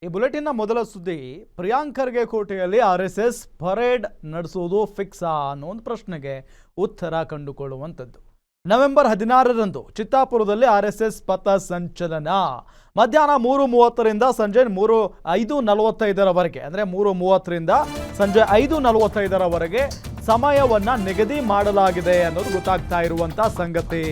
ಈ ಬುಲೆಟಿನ್ನ ಮೊದಲ ಸುದ್ದಿ ಪ್ರಿಯಾಂಕ್ ಖರ್ಗೆ ಕೋಟೆಯಲ್ಲಿ RSS ಪರೇಡ್ ನಡೆಸುವುದು ಫಿಕ್ಸಾ ಅನ್ನೋ ಒಂದು ಪ್ರಶ್ನೆಗೆ ಉತ್ತರ ಕಂಡುಕೊಳ್ಳುವಂಥದ್ದು. ನವೆಂಬರ್ 16ರಂದು ಚಿತ್ತಾಪುರದಲ್ಲಿ RSS ಪಥ ಸಂಚಲನ ಮಧ್ಯಾಹ್ನ 3:30ರಿಂದ ಸಂಜೆ 5:45ರವರೆಗೆ ಅಂದರೆ 3:30ರಿಂದ ಸಂಜೆ 5:45ರವರೆಗೆ ಸಮಯವನ್ನ ನಿಗದಿ ಮಾಡಲಾಗಿದೆ ಅನ್ನೋದು ಗೊತ್ತಾಗ್ತಾ ಇರುವಂತ ಸಂಗತಿ.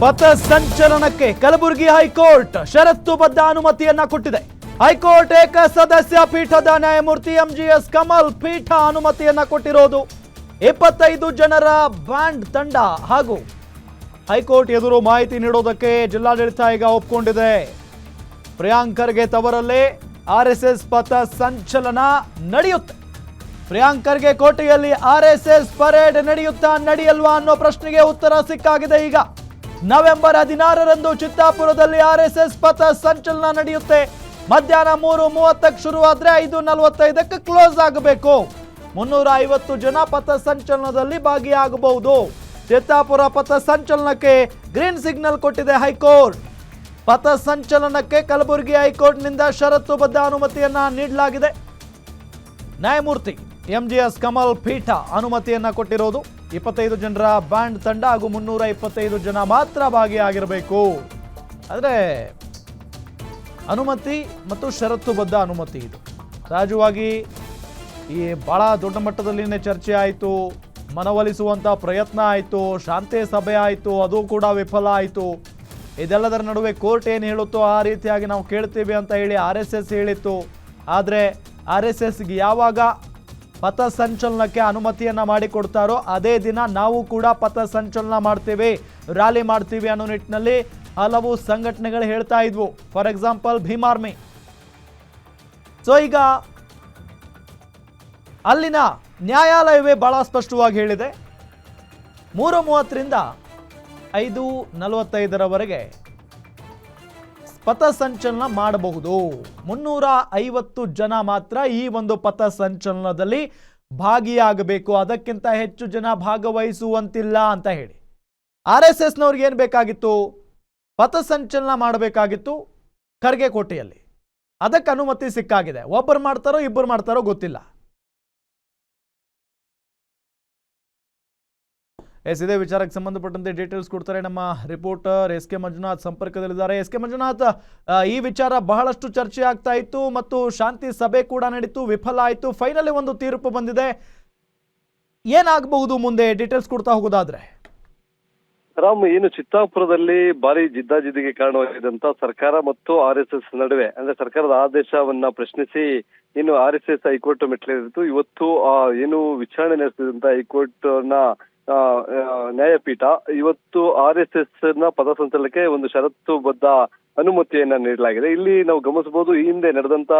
ಪಥ ಸಂಚಲನಕ್ಕೆ ಕಲಬುರಗಿ ಹೈಕೋರ್ಟ್ ಷರತ್ತುಬದ್ಧ ಅನುಮತಿಯನ್ನ ಕೊಟ್ಟಿದೆ. ಹೈಕೋರ್ಟ್ ಏಕ ಸದಸ್ಯ ಪೀಠದ ನ್ಯಾಯಮೂರ್ತಿ MGS ಕಮಲ್ ಪೀಠ ಅನುಮತಿಯನ್ನ ಕೊಟ್ಟಿರೋದು. 25 ಜನರ ಬ್ಯಾಂಡ್ ತಂಡ ಹಾಗೂ ಹೈಕೋರ್ಟ್ ಎದುರು ಮಾಹಿತಿ ನೀಡೋದಕ್ಕೆ ಜಿಲ್ಲಾಡಳಿತ ಈಗ ಒಪ್ಪಿಕೊಂಡಿದೆ. ಪ್ರಿಯಾಂಕ್ ಖರ್ಗೆ ತವರಲ್ಲೇ RSS ಪಥ ಸಂಚಲನ ನಡೆಯುತ್ತೆ. ಪ್ರಿಯಾಂಕ್ ಖರ್ಗೆ ಕೋಟೆಯಲ್ಲಿ RSS ಪರೇಡ್ ನಡೆಯುತ್ತಾ ನಡೆಯಲ್ವಾ ಅನ್ನೋ ಪ್ರಶ್ನೆಗೆ ಉತ್ತರ ಸಿಕ್ಕಾಗಿದೆ. ಈಗ ನವೆಂಬರ್ 16ರಂದು ಚಿತ್ತಾಪುರದಲ್ಲಿ RSS ಪಥ ಸಂಚಲನ ನಡೆಯುತ್ತೆ. ಮಧ್ಯಾಹ್ನ 3:30ಕ್ಕೆ ಶುರುವಾದ್ರೆ 5:45ಕ್ಕೆ ಕ್ಲೋಸ್ ಆಗಬೇಕು. 350 ಜನ ಪಥ ಸಂಚಲನದಲ್ಲಿ ಭಾಗಿಯಾಗಬಹುದು. ಚಿತ್ತಾಪುರ ಪಥ ಸಂಚಲನಕ್ಕೆ ಗ್ರೀನ್ ಸಿಗ್ನಲ್ ಕೊಟ್ಟಿದೆ ಹೈಕೋರ್ಟ್. ಪಥ ಸಂಚಲನಕ್ಕೆ ಕಲಬುರಗಿ ಹೈಕೋರ್ಟ್ನಿಂದ ಷರತ್ತುಬದ್ಧ ಅನುಮತಿಯನ್ನ ನೀಡಲಾಗಿದೆ. ನ್ಯಾಯಮೂರ್ತಿ MGS ಕಮಲ್ ಪೀಠ ಅನುಮತಿಯನ್ನ ಕೊಟ್ಟಿರೋದು. 25 ಜನರ ಬ್ಯಾಂಡ್ ತಂಡ ಹಾಗೂ 325 ಜನ ಮಾತ್ರ ಭಾಗಿಯಾಗಿರಬೇಕು. ಆದರೆ ಅನುಮತಿ ಮತ್ತು ಷರತ್ತುಬದ್ಧ ಅನುಮತಿ ಇದು ಸಹಜವಾಗಿ ಈ ಬಹಳ ದೊಡ್ಡ ಮಟ್ಟದಲ್ಲಿನೇ ಚರ್ಚೆ ಆಯಿತು, ಮನವೊಲಿಸುವಂಥ ಪ್ರಯತ್ನ ಆಯಿತು, ಶಾಂತಿ ಸಭೆ ಆಯಿತು, ಅದು ಕೂಡ ವಿಫಲ ಆಯಿತು. ಇದೆಲ್ಲದರ ನಡುವೆ ಕೋರ್ಟ್ ಏನು ಹೇಳುತ್ತೋ ಆ ರೀತಿಯಾಗಿ ನಾವು ಕೇಳ್ತೀವಿ ಅಂತ ಹೇಳಿ RSS ಹೇಳಿತ್ತು. ಆದರೆ RSSಗೆ ಯಾವಾಗ ಪಥ ಸಂಚಲನಕ್ಕೆ ಅನುಮತಿಯನ್ನ ಮಾಡಿಕೊಡ್ತಾರೋ ಅದೇ ದಿನ ನಾವು ಕೂಡ ಪಥ ಸಂಚಲನ ಮಾಡ್ತೀವಿ, ರ್ಯಾಲಿ ಮಾಡ್ತೀವಿ ಅನ್ನೋ ನಿಟ್ಟಿನಲ್ಲಿ ಹಲವು ಸಂಘಟನೆಗಳು ಹೇಳ್ತಾ ಇದ್ವು. For example Bhim Army. So ಈಗ ಅಲ್ಲಿನ ನ್ಯಾಯಾಲಯವೇ ಬಹಳ ಸ್ಪಷ್ಟವಾಗಿ ಹೇಳಿದೆ, 3:30ರಿಂದ 5:45ರವರೆಗೆ ಪಥ ಸಂಚಲನ ಮಾಡಬಹುದು. 350 ಜನ ಮಾತ್ರ ಈ ಒಂದು ಪಥ ಸಂಚಲನದಲ್ಲಿ ಭಾಗಿಯಾಗಬೇಕು, ಅದಕ್ಕಿಂತ ಹೆಚ್ಚು ಜನ ಭಾಗವಹಿಸುವಂತಿಲ್ಲ ಅಂತ ಹೇಳಿ RSSನವ್ರಿಗೆ ಏನು ಬೇಕಾಗಿತ್ತು? ಪಥ ಸಂಚಲನ ಮಾಡಬೇಕಾಗಿತ್ತು ಖರ್ಗೆ ಕೋಟೆಯಲ್ಲಿ. ಅದಕ್ಕೆ ಅನುಮತಿ ಸಿಕ್ಕಾಗಿದೆ. ಒಬ್ಬರು ಮಾಡ್ತಾರೋ ಇಬ್ಬರು ಮಾಡ್ತಾರೋ ಗೊತ್ತಿಲ್ಲ. ಇದೇ ವಿಚಾರಕ್ಕೆ ಸಂಬಂಧಪಟ್ಟಂತೆ ಡೀಟೇಲ್ಸ್ ಕೊಡ್ತಾರೆ ನಮ್ಮ ರಿಪೋರ್ಟರ್ SK ಮಂಜುನಾಥ್ ಸಂಪರ್ಕದಲ್ಲಿದ್ದಾರೆ. SK ಮಂಜುನಾಥ್, ಈ ವಿಚಾರ ಬಹಳಷ್ಟು ಚರ್ಚೆ ಆಗ್ತಾ ಇತ್ತು ಮತ್ತು ಶಾಂತಿ ಸಭೆ ಕೂಡ ನಡೀತು, ವಿಫಲ ಆಯಿತು. ಫೈನಲಿ ಒಂದು ತೀರ್ಪು ಬಂದಿದೆ. ಏನಾಗಬಹುದು ಮುಂದೆ ಡೀಟೇಲ್ಸ್ ಕೊಡ್ತಾ ಹೋಗೋದಾದ್ರೆ? ರಾಮ್, ಏನು ಚಿತ್ತಾಪುರದಲ್ಲಿ ಭಾರಿ ಜಿದ್ದಾಜಿದ್ದಿಗೆ ಕಾರಣವಾಗಿದ್ದಂತ ಸರ್ಕಾರ ಮತ್ತು RSS ನಡುವೆ, ಅಂದ್ರೆ ಸರ್ಕಾರದ ಆದೇಶವನ್ನ ಪ್ರಶ್ನಿಸಿ ಏನು RSS ಹೈಕೋರ್ಟ್ ಮೆಟ್ಲೇರಿತ್ತು. ಇವತ್ತು ಏನು ವಿಚಾರಣೆ ನಡೆಸಿದಂತ ಹೈಕೋರ್ಟ್ ನ ನ್ಯಾಯಪೀಠ ಇವತ್ತು RSS ನ ಪಥ ಸಂಚಲನಕ್ಕೆ ಒಂದು ಷರತ್ತುಬದ್ಧ ಅನುಮತಿಯನ್ನ ನೀಡಲಾಗಿದೆ. ಇಲ್ಲಿ ನಾವು ಗಮನಿಸಬಹುದು, ಈ ಹಿಂದೆ ನಡೆದಂತ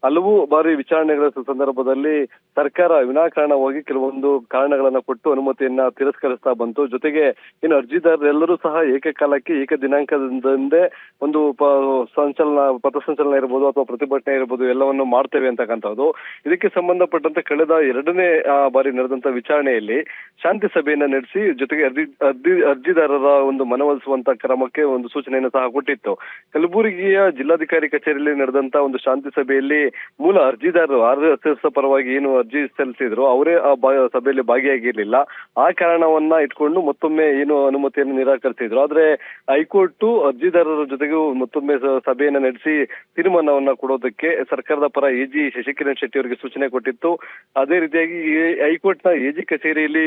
ಹಲವು ಬಾರಿ ವಿಚಾರಣೆಗಳ ಸಂದರ್ಭದಲ್ಲಿ ಸರ್ಕಾರ ವಿನಾಕಾರಣವಾಗಿ ಕೆಲವೊಂದು ಕಾರಣಗಳನ್ನ ಕೊಟ್ಟು ಅನುಮತಿಯನ್ನ ತಿರಸ್ಕರಿಸ್ತಾ ಬಂತು. ಜೊತೆಗೆ ಏನು ಅರ್ಜಿದಾರರೆಲ್ಲರೂ ಸಹ ಏಕಕಾಲಕ್ಕೆ ಏಕ ದಿನಾಂಕದಿಂದೇ ಒಂದು ಪಥ ಸಂಚಲನ ಇರ್ಬೋದು ಅಥವಾ ಪ್ರತಿಭಟನೆ ಇರ್ಬೋದು ಎಲ್ಲವನ್ನು ಮಾಡ್ತೇವೆ ಅಂತಕ್ಕಂಥದ್ದು. ಇದಕ್ಕೆ ಸಂಬಂಧಪಟ್ಟಂತೆ ಕಳೆದ 2ನೇ ಬಾರಿ ನಡೆದಂತ ವಿಚಾರಣೆಯಲ್ಲಿ ಶಾಂತಿ ಸಭೆಯನ್ನ ನಡೆಸಿ ಜೊತೆಗೆ ಅರ್ಜಿದಾರರ ಒಂದು ಮನವೊಲಿಸುವಂತ ಕ್ರಮಕ್ಕೆ ಒಂದು ಸೂಚನೆಯನ್ನು ಸಹ ಕೊಟ್ಟಿತ್ತು. ಕಲಬುರಗಿಯ ಜಿಲ್ಲಾಧಿಕಾರಿ ಕಚೇರಿಯಲ್ಲಿ ನಡೆದಂತ ಒಂದು ಶಾಂತಿ ಸಭೆಯಲ್ಲಿ ಮೂಲ ಅರ್ಜಿದಾರರು RSS ಪರವಾಗಿ ಏನು ಅರ್ಜಿ ಸಲ್ಲಿಸಿದ್ರು ಅವರೇ ಆ ಸಭೆಯಲ್ಲಿ ಭಾಗಿಯಾಗಿರ್ಲಿಲ್ಲ. ಆ ಕಾರಣವನ್ನ ಇಟ್ಕೊಂಡು ಮತ್ತೊಮ್ಮೆ ಏನು ಅನುಮತಿಯನ್ನು ನಿರಾಕರಿಸಿದ್ರು. ಆದ್ರೆ ಹೈಕೋರ್ಟ್ ಅರ್ಜಿದಾರರ ಜೊತೆಗೂ ಮತ್ತೊಮ್ಮೆ ಸಭೆಯನ್ನ ನಡೆಸಿ ತೀರ್ಮಾನವನ್ನ ಕೊಡೋದಕ್ಕೆ ಸರ್ಕಾರದ ಪರ AG ಶಶಿಕಿರಣ್ ಶೆಟ್ಟಿ ಅವರಿಗೆ ಸೂಚನೆ ಕೊಟ್ಟಿತ್ತು. ಅದೇ ರೀತಿಯಾಗಿ ಹೈಕೋರ್ಟ್ ನ AG ಕಚೇರಿಯಲ್ಲಿ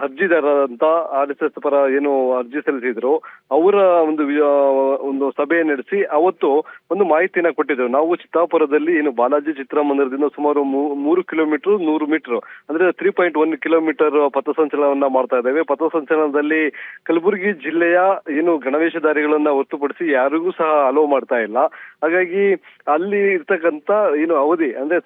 ಅರ್ಜಿದಾರರಂತ RSS ಪರ ಏನು ಅರ್ಜಿ ಸಲ್ಲಿಸಿದ್ರು ಅವರ ಒಂದು ಸಭೆ ನಡೆಸಿ ಅವತ್ತು ಒಂದು ಮಾಹಿತಿಯನ್ನ ಕೊಟ್ಟಿದ್ರು. ನಾವು ಚಿತ್ತಾಪುರದಲ್ಲಿ ಏನು ಬಾಲಾಜಿ ಚಿತ್ರಮಂದಿರದಿಂದ ಸುಮಾರು 3 ಕಿಲೋಮೀಟರ್ 100 ಮೀಟರ್ ಅಂದ್ರೆ 3.1 ಕಿಲೋಮೀಟರ್ ಪಥಸಂಚಲನವನ್ನ ಮಾಡ್ತಾ ಇದ್ದೇವೆ. ಪಥಸಂಚಲನದಲ್ಲಿ ಕಲಬುರಗಿ ಜಿಲ್ಲೆಯ ಏನು ಗಣವೇಶಧಾರಿಗಳನ್ನ ಹೊರತುಪಡಿಸಿ ಯಾರಿಗೂ ಸಹ ಅಲೋ ಮಾಡ್ತಾ ಇಲ್ಲ. ಹಾಗಾಗಿ ಅಲ್ಲಿ ಇರ್ತಕ್ಕಂತ ಏನು ಅವಧಿ ಅಂದ್ರೆ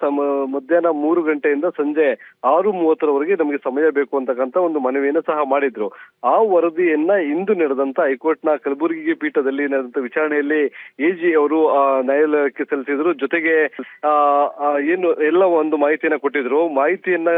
ಮಧ್ಯಾಹ್ನ 3 ಗಂಟೆಯಿಂದ ಸಂಜೆ 6:30 ನಮಗೆ ಸಮಯ ಬೇಕು ಅಂತಕ್ಕಂತ ಒಂದು ಮನವಿಯನ್ನು ಸಹ ಮಾಡಿದ್ರು. ಆ ವರದಿಯನ್ನ ಇಂದು ನಡೆದಂತ ಹೈಕೋರ್ಟ್ನ ಕಲಬುರಗಿ ಪೀಠದಲ್ಲಿ ನಡೆದಂತ ವಿಚಾರಣೆಯಲ್ಲಿ AG ಅವರು ನ್ಯಾಯಾಲಯಕ್ಕೆ ಸಲ್ಲಿಸಿದ್ರು. ಜೊತೆಗೆ ಏನು ಎಲ್ಲ ಒಂದು ಮಾಹಿತಿಯನ್ನ ಕೊಟ್ಟಿದ್ರು. ಮಾಹಿತಿಯನ್ನ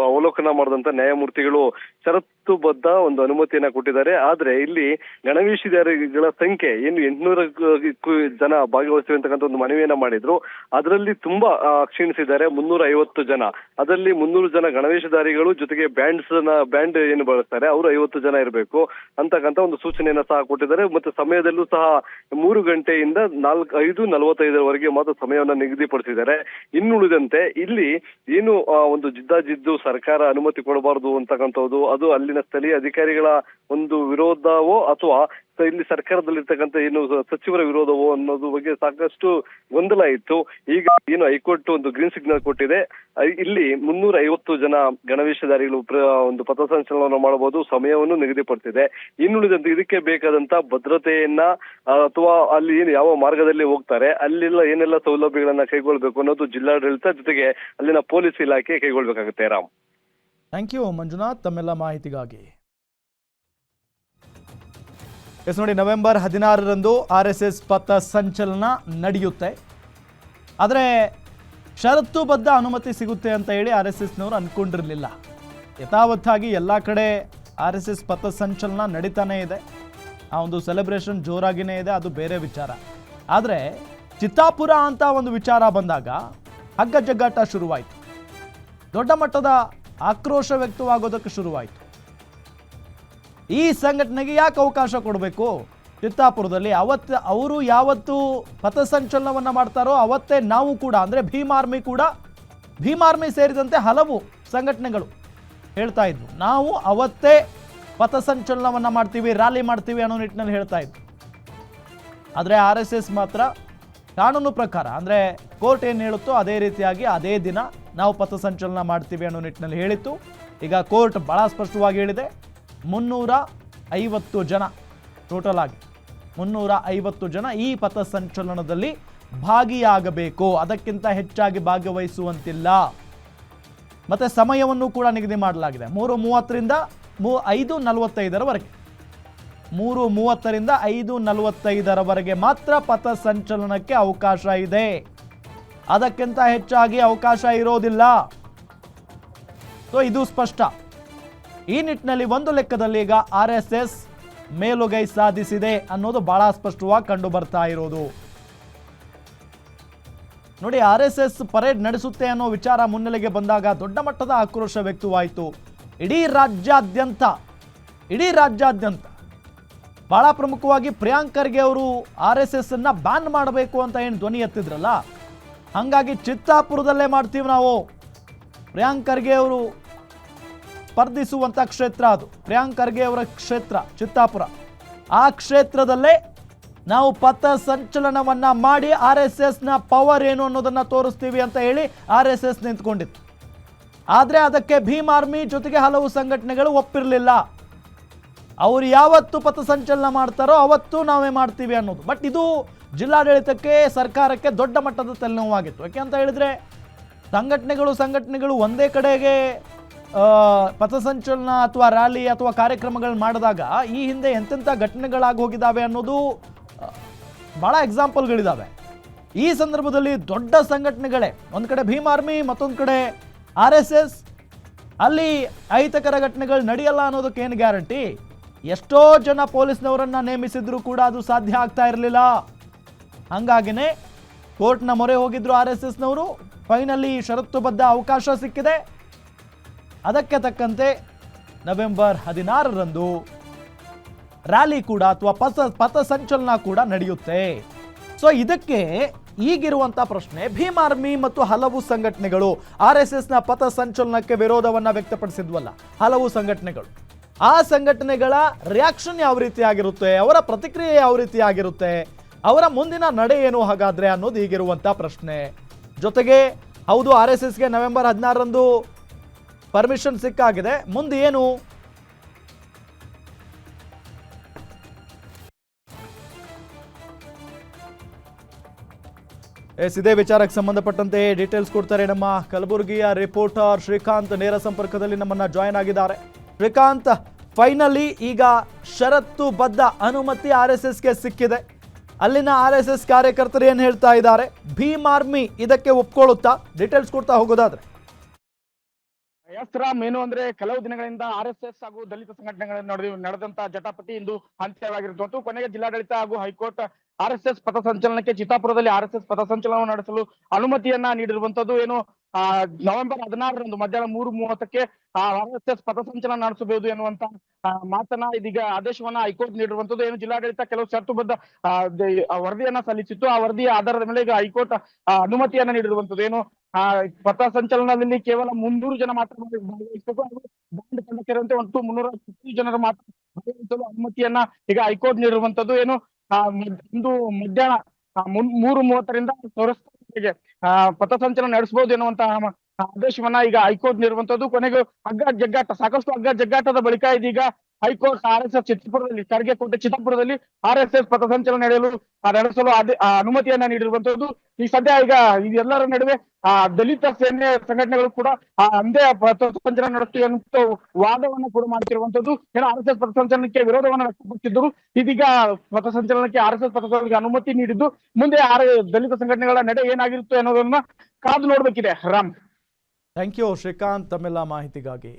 ಅವಲೋಕನ ಮಾಡಿದಂತ ನ್ಯಾಯಮೂರ್ತಿಗಳು ಷರತ್ತುಬದ್ಧ ಒಂದು ಅನುಮತಿಯನ್ನ ಕೊಟ್ಟಿದ್ದಾರೆ. ಆದ್ರೆ ಇಲ್ಲಿ ಗಣವೇಶಧಾರಿಗಳ ಸಂಖ್ಯೆ ಏನು 800 ಜನ ಭಾಗವಹಿಸುವಂತಕ್ಕಂಥ ಒಂದು ಮನವಿಯನ್ನ ಮಾಡಿದ್ರು. ಅದರಲ್ಲಿ ತುಂಬಾ ಕ್ಷೀಣಿಸಿದ್ದಾರೆ. 350 ಜನ, ಅದರಲ್ಲಿ 300 ಜನ ಗಣವೇಶಧಾರಿಗಳು ಜೊತೆಗೆ ಬ್ಯಾಂಡ್ ಏನು ಬಳಸ್ತಾರೆ ಅವರು 50 ಜನ ಇರಬೇಕು ಅಂತಕ್ಕಂಥ ಒಂದು ಸೂಚನೆಯನ್ನ ಸಹ ಕೊಟ್ಟಿದ್ದಾರೆ. ಮತ್ತೆ ಸಮಯದಲ್ಲೂ ಸಹ 3 ಗಂಟೆಯಿಂದ 5:45 ಮಾತ್ರ ಸಮಯವನ್ನ ನಿಗದಿಪಡಿಸಿದ್ದಾರೆ. ಇನ್ನುಳಿದಂತೆ ಇಲ್ಲಿ ಏನು ಒಂದು ಜಿದ್ದಾಜಿದ್ದು ಸರ್ಕಾರ ಅನುಮತಿ ಕೊಡಬಾರದು ಅಂತಕ್ಕಂಥದ್ದು ಅದು ಅಲ್ಲಿನ ಸ್ಥಳೀಯ ಅಧಿಕಾರಿಗಳ ಒಂದು ವಿರೋಧವೋ ಅಥವಾ ಇಲ್ಲಿ ಸರ್ಕಾರದಲ್ಲಿರ್ತಕ್ಕಂಥ ಏನು ಸಚಿವರ ವಿರೋಧವೋ ಅನ್ನೋದು ಬಗ್ಗೆ ಸಾಕಷ್ಟು ಗೊಂದಲ ಇತ್ತು. ಈಗ ಏನು ಹೈಕೋರ್ಟ್ ಒಂದು ಗ್ರೀನ್ ಸಿಗ್ನಲ್ ಕೊಟ್ಟಿದೆ. ಇಲ್ಲಿ 350 ಜನ ಗಣವೇಶಧಾರಿಗಳು ಒಂದು ಪಥಸಂಚಲನ ಮಾಡಬಹುದು, ಸಮಯವನ್ನು ನಿಗದಿಪಡಿಸಿದೆ. ಇನ್ನುಳಿದಂತೆ ಇದಕ್ಕೆ ಬೇಕಾದಂತ ಭದ್ರತೆಯನ್ನ ಅಥವಾ ಅಲ್ಲಿ ಏನು ಯಾವ ಮಾರ್ಗದಲ್ಲಿ ಹೋಗ್ತಾರೆ ಅಲ್ಲೆಲ್ಲ ಏನೆಲ್ಲ ಸೌಲಭ್ಯಗಳನ್ನ ಕೈಗೊಳ್ಬೇಕು ಅನ್ನೋದು ಜಿಲ್ಲಾಡಳಿತ ಜೊತೆಗೆ ಅಲ್ಲಿನ ಪೊಲೀಸ್ ಇಲಾಖೆ ಕೈಗೊಳ್ಬೇಕಾಗುತ್ತೆ. ರಾಮ್, ಥ್ಯಾಂಕ್ ಯು ಮಂಜುನಾಥ್ ತಮ್ಮೆಲ್ಲ ಮಾಹಿತಿಗಾಗಿ. ಎಸ್ ನೋಡಿ, ನವೆಂಬರ್ 16ರಂದು RSS ಪಥ ಸಂಚಲನ ನಡೆಯುತ್ತೆ. ಆದರೆ ಷರತ್ತುಬದ್ಧ ಅನುಮತಿ ಸಿಗುತ್ತೆ ಅಂತ ಹೇಳಿ RSSನವರು ಅಂದ್ಕೊಂಡಿರಲಿಲ್ಲ. ಯಥಾವತ್ತಾಗಿ ಎಲ್ಲ ಕಡೆ RSS ಪಥ ಸಂಚಲನ ನಡೀತಾನೇ ಇದೆ. ಆ ಒಂದು ಸೆಲೆಬ್ರೇಷನ್ ಜೋರಾಗಿಯೇ ಇದೆ, ಅದು ಬೇರೆ ವಿಚಾರ. ಆದರೆ ಚಿತ್ತಾಪುರ ಅಂತ ಒಂದು ವಿಚಾರ ಬಂದಾಗ ಹಗ್ಗ ಜಗ್ಗಾಟ ಶುರುವಾಯಿತು. ದೊಡ್ಡ ಮಟ್ಟದ ಆಕ್ರೋಶ ವ್ಯಕ್ತವಾಗೋದಕ್ಕೆ ಶುರುವಾಯಿತು. ಈ ಸಂಘಟನೆಗೆ ಯಾಕೆ ಅವಕಾಶ ಕೊಡಬೇಕು? ಚಿತ್ತಾಪುರದಲ್ಲಿ ಅವರು ಯಾವತ್ತು ಪಥಸಂಚಲನವನ್ನು ಮಾಡ್ತಾರೋ ಅವತ್ತೇ ನಾವು ಕೂಡ, ಅಂದರೆ ಭೀಮಾರ್ಮಿ ಸೇರಿದಂತೆ ಹಲವು ಸಂಘಟನೆಗಳು ಹೇಳ್ತಾ ಇದ್ವು, ನಾವು ಅವತ್ತೇ ಪಥಸಂಚಲನವನ್ನು ಮಾಡ್ತೀವಿ, ರ್ಯಾಲಿ ಮಾಡ್ತೀವಿ ಅನ್ನೋ ನಿಟ್ಟಿನಲ್ಲಿ ಹೇಳ್ತಾ ಇದ್ವು. ಆದರೆ RSS ಮಾತ್ರ ಕಾನೂನು ಪ್ರಕಾರ, ಅಂದರೆ ಕೋರ್ಟ್ ಏನು ಹೇಳುತ್ತೋ ಅದೇ ರೀತಿಯಾಗಿ ಅದೇ ದಿನ ನಾವು ಪಥಸಂಚಲನ ಮಾಡ್ತೀವಿ ಅನ್ನೋ ನಿಟ್ಟಿನಲ್ಲಿ ಹೇಳಿತ್ತು. ಈಗ ಕೋರ್ಟ್ ಭಾಳ ಸ್ಪಷ್ಟವಾಗಿ ಹೇಳಿದೆ, 350 ಜನ ಟೋಟಲ್ ಆಗಿ 350 ಜನ ಈ ಪಥಸಂಚಲನದಲ್ಲಿ ಭಾಗಿಯಾಗಬೇಕು, ಅದಕ್ಕಿಂತ ಹೆಚ್ಚಾಗಿ ಭಾಗವಹಿಸುವಂತಿಲ್ಲ. ಮತ್ತು ಸಮಯವನ್ನು ಕೂಡ ನಿಗದಿ ಮಾಡಲಾಗಿದೆ 3:30ರಿಂದ 5:45 3:30ರಿಂದ 5:45 ಮಾತ್ರ ಪಥಸಂಚಲನಕ್ಕೆ ಅವಕಾಶ ಇದೆ. ಅದಕ್ಕಿಂತ ಹೆಚ್ಚಾಗಿ ಅವಕಾಶ ಇರೋದಿಲ್ಲ. ಸೊ ಇದು ಸ್ಪಷ್ಟ. ಈ ನಿಟ್ಟಿನಲ್ಲಿ ಒಂದು ಲೆಕ್ಕದಲ್ಲಿ ಈಗ RSS ಮೇಲುಗೈ ಸಾಧಿಸಿದೆ ಅನ್ನೋದು ಬಹಳ ಸ್ಪಷ್ಟವಾಗಿ ಕಂಡು ಬರ್ತಾ ಇರೋದು. ನೋಡಿ, RSS ಪರೇಡ್ ನಡೆಸುತ್ತೆ ಅನ್ನೋ ವಿಚಾರ ಮುನ್ನೆಲೆಗೆ ಬಂದಾಗ ದೊಡ್ಡ ಮಟ್ಟದ ಆಕ್ರೋಶ ವ್ಯಕ್ತವಾಯಿತು. ಇಡೀ ರಾಜ್ಯಾದ್ಯಂತ ಬಹಳ ಪ್ರಮುಖವಾಗಿ ಪ್ರಿಯಾಂಕ್ ಖರ್ಗೆ ಅವರು RSS ಅನ್ನ ಬ್ಯಾನ್ ಮಾಡಬೇಕು ಅಂತ ಏನು ಧ್ವನಿ ಎತ್ತಿದ್ರಲ್ಲ, ಹಾಗಾಗಿ ಚಿತ್ತಾಪುರದಲ್ಲೇ ಮಾಡ್ತೀವಿ ನಾವು. ಪ್ರಿಯಾಂಕ್ ಖರ್ಗೆ ಅವರು ಸ್ಪರ್ಧಿಸುವಂಥ ಕ್ಷೇತ್ರ ಅದು. ಪ್ರಿಯಾಂಕ್ ಖರ್ಗೆ ಅವರ ಕ್ಷೇತ್ರ ಚಿತ್ತಾಪುರ. ಆ ಕ್ಷೇತ್ರದಲ್ಲೇ ನಾವು ಪಥ ಸಂಚಲನವನ್ನು ಮಾಡಿ RSSನ ಪವರ್ ಏನು ಅನ್ನೋದನ್ನು ತೋರಿಸ್ತೀವಿ ಅಂತ ಹೇಳಿ RSS ನಿಂತ್ಕೊಂಡಿತ್ತು. ಆದರೆ ಅದಕ್ಕೆ ಭೀಮಾರ್ಮಿ ಜೊತೆಗೆ ಹಲವು ಸಂಘಟನೆಗಳು ಒಪ್ಪಿರಲಿಲ್ಲ. ಅವರು ಯಾವತ್ತು ಪಥ ಸಂಚಲನ ಮಾಡ್ತಾರೋ ಅವತ್ತು ನಾವೇ ಮಾಡ್ತೀವಿ ಅನ್ನೋದು. ಬಟ್ ಇದು ಜಿಲ್ಲಾಡಳಿತಕ್ಕೆ, ಸರ್ಕಾರಕ್ಕೆ ದೊಡ್ಡ ಮಟ್ಟದ ತಲೆನೋವಾಗಿತ್ತು. ಯಾಕೆ ಅಂತ ಹೇಳಿದರೆ ಸಂಘಟನೆಗಳು ಒಂದೇ ಕಡೆಗೆ ಪಥಸಂಚಲನ ಅಥವಾ ರ್ಯಾಲಿ ಅಥವಾ ಕಾರ್ಯಕ್ರಮಗಳು ಮಾಡಿದಾಗ ಈ ಹಿಂದೆ ಎಂತೆಂಥ ಘಟನೆಗಳಾಗಿ ಹೋಗಿದ್ದಾವೆ ಅನ್ನೋದು ಭಾಳ ಎಕ್ಸಾಂಪಲ್ಗಳಿದ್ದಾವೆ. ಈ ಸಂದರ್ಭದಲ್ಲಿ ದೊಡ್ಡ ಸಂಘಟನೆಗಳೇ, ಒಂದು ಕಡೆ ಭೀಮಾರ್ಮಿ, ಮತ್ತೊಂದು ಕಡೆ RSS, ಅಲ್ಲಿ ಅಹಿತಕರ ಘಟನೆಗಳು ನಡೆಯಲ್ಲ ಅನ್ನೋದಕ್ಕೆ ಏನು ಗ್ಯಾರಂಟಿ? ಎಷ್ಟೋ ಜನ ಪೊಲೀಸ್ನವರನ್ನು ನೇಮಿಸಿದ್ರು ಕೂಡ ಅದು ಸಾಧ್ಯ ಆಗ್ತಾ ಇರಲಿಲ್ಲ. ಹಾಗಾಗಿನೇ ಕೋರ್ಟ್ನ ಮೊರೆ ಹೋಗಿದ್ರು RSS ನವರು. ಫೈನಲಿ ಷರತ್ತುಬದ್ಧ ಅವಕಾಶ ಸಿಕ್ಕಿದೆ. ಅದಕ್ಕೆ ತಕ್ಕಂತೆ ನವೆಂಬರ್ 16ರಂದು ರ್ಯಾಲಿ ಕೂಡ ಅಥವಾ ಪಥಸಂಚಲನ ಕೂಡ ನಡೆಯುತ್ತೆ. ಸೊ ಇದಕ್ಕೆ ಈಗಿರುವಂತ ಪ್ರಶ್ನೆ, ಭೀಮ್ ಆರ್ಮಿ ಮತ್ತು ಹಲವು ಸಂಘಟನೆಗಳು RSSನ ಪಥಸಂಚಲನಕ್ಕೆ ವಿರೋಧವನ್ನ ವ್ಯಕ್ತಪಡಿಸಿದ್ವಲ್ಲ ಹಲವು ಸಂಘಟನೆಗಳು, ಆ ಸಂಘಟನೆಗಳ ರಿಯಾಕ್ಷನ್ ಯಾವ ರೀತಿ ಆಗಿರುತ್ತೆ, ಅವರ ಪ್ರತಿಕ್ರಿಯೆ ಯಾವ ರೀತಿ ಆಗಿರುತ್ತೆ, ಅವರ ಮುಂದಿನ ನಡೆ ಏನು ಹಾಗಾದ್ರೆ ಅನ್ನೋದು ಈಗಿರುವಂತ ಪ್ರಶ್ನೆ. ಜೊತೆಗೆ ಹೌದು RSSಗೆ ನವೆಂಬರ್ 16ರಂದು ಪರ್ಮಿಷನ್ ಸಿಕ್ಕಾಗಿದೆ, ಮುಂದೆ ಏನು? ಇದೇ ವಿಚಾರಕ್ಕೆ ಸಂಬಂಧಪಟ್ಟಂತೆ ಡೀಟೇಲ್ಸ್ ಕೊಡ್ತಾರೆ ನಮ್ಮ ಕಲಬುರಗಿಯ ರಿಪೋರ್ಟರ್ ಶ್ರೀಕಾಂತ್. ನೇರ ಸಂಪರ್ಕದಲ್ಲಿ ನಮ್ಮನ್ನ ಜಾಯ್ನ್ ಆಗಿದ್ದಾರೆ. ಶ್ರೀಕಾಂತ್, ಫೈನಲಿ ಈಗ ಷರತ್ತುಬದ್ಧ ಅನುಮತಿ RSSಗೆ ಸಿಕ್ಕಿದೆ. ಅಲ್ಲಿನ RSS ಕಾರ್ಯಕರ್ತರು ಏನ್ ಹೇಳ್ತಾ ಇದ್ದಾರೆ, ಭೀಮ್ ಆರ್ಮಿ ಇದಕ್ಕೆ ಒಪ್ಕೊಳ್ಳುತ್ತಾ? ಡೀಟೇಲ್ಸ್ ಕೊಡ್ತಾ ಹೋಗೋದಾದ್ರೆ. ಎಸ್ ರಾಮ್, ಏನು ಅಂದ್ರೆ ಕೆಲವು ದಿನಗಳಿಂದ RSS ಹಾಗೂ ದಲಿತ ಸಂಘಟನೆಗಳ ನಡುವೆ ನಡೆದಂತ ಜಟಾಪಟಿ ಇಂದು ಅಂತ್ಯವಾಗಿರುವಂತೂ ಕೊನೆಗೆ ಜಿಲ್ಲಾಡಳಿತ ಹಾಗೂ ಹೈಕೋರ್ಟ್ RSS ಪಥಸಂಚಲನಕ್ಕೆ ಚಿತ್ತಾಪುರದಲ್ಲಿ RSS ಪಥಸಂಚಲನ ನಡೆಸಲು ಅನುಮತಿಯನ್ನ ನೀಡಿರುವಂತದ್ದು. ಏನು ನವೆಂಬರ್ 16ರಂದು ಮಧ್ಯಾಹ್ನ 3:30ಕ್ಕೆ RSS ಪಥಸಂಚಲನ ನಡೆಸಬಹುದು ಎನ್ನುವಂತ ಮಾತನ್ನ ಇದೀಗ ಆದೇಶವನ್ನ ಹೈಕೋರ್ಟ್ ನೀಡಿರುವಂತದ್ದು. ಏನು ಜಿಲ್ಲಾಡಳಿತ ಕೆಲವು ಷರತ್ತುಬದ್ಧ ವರದಿಯನ್ನ ಸಲ್ಲಿಸಿತ್ತು. ಆ ವರದಿಯ ಆಧಾರದ ಮೇಲೆ ಈಗ ಹೈಕೋರ್ಟ್ ಅನುಮತಿಯನ್ನ ನೀಡಿರುವಂತದ್ದು. ಏನು ಪಥಸಂಚಲನದಲ್ಲಿ ಕೇವಲ 300 ಜನ ಮಾತ್ರ ಭಾಗವಹಿಸಬೇಕು ಹಾಗೂ ಬ್ಯಾಂಡ್ ತಂಡ ಸೇರಿದಂತೆ ಒಟ್ಟು 350 ಜನರು ಮಾತ್ರ ಭಾಗವಹಿಸಲು ಅನುಮತಿಯನ್ನ ಈಗ ಹೈಕೋರ್ಟ್ ನೀಡಿರುವಂತದ್ದು. ಏನು ಇಂದು ಮಧ್ಯಾಹ್ನ 3:30ರಿಂದ ಸೌರಸ್ಥಾನಕ್ಕೆ ಪಥಸಂಚಲನ ನಡೆಸಬಹುದು ಎನ್ನುವಂತಹ ಆದೇಶವನ್ನ ಈಗ ಹೈಕೋರ್ಟ್ ನೀಡುವಂತದ್ದು. ಕೊನೆಗೂ ಸಾಕಷ್ಟು ಹಗ್ಗ ಜಗ್ಗಾಟದ ಬಳಿಕ ಇದೀಗ ಹೈಕೋರ್ಟ್ RSS ಚಿತ್ತಾಪುರದಲ್ಲಿ ಖರ್ಗೆ ಚಿತ್ತಾಪುರದಲ್ಲಿ RSS ಪಥಸಂಚಲನ ನಡೆಸಲು ಅನುಮತಿಯನ್ನ ನೀಡಿರುವಂತದ್ದು. ಈ ಸದ್ಯ ಈಗ ಇದೆಲ್ಲರ ನಡುವೆ ದಲಿತ ಸೇನೆ ಸಂಘಟನೆಗಳು ಕೂಡ ಅಂದೇ ಪಥಸಂಚಲನ ನಡೆಸ್ತೀವಿ ಅಂತ ವಾದವನ್ನ ಕೂಡ ಮಾಡ್ತಿರುವಂತದ್ದು. ಏನೋ RSS ಪಥಸಂಚಲನಕ್ಕೆ ವಿರೋಧವನ್ನ ವ್ಯಕ್ತಪಡಿಸಿದ್ರು. ಇದೀಗ ಪಥಸಂಚಲನಕ್ಕೆ RSS ಪಥಸಂಚಲನಕ್ಕೆ ಅನುಮತಿ ನೀಡಿದ್ದು, ಮುಂದೆ ದಲಿತ ಸಂಘಟನೆಗಳ ನಡೆ ಏನಾಗಿರುತ್ತೆ ಅನ್ನೋದನ್ನ ಕಾದು ನೋಡ್ಬೇಕಿದೆ. ರಾಮ್, ಥ್ಯಾಂಕ್ ಯು ಶ್ರೀಕಾಂತ್ ತಮ್ಮೆಲ್ಲ ಮಾಹಿತಿಗಾಗಿ.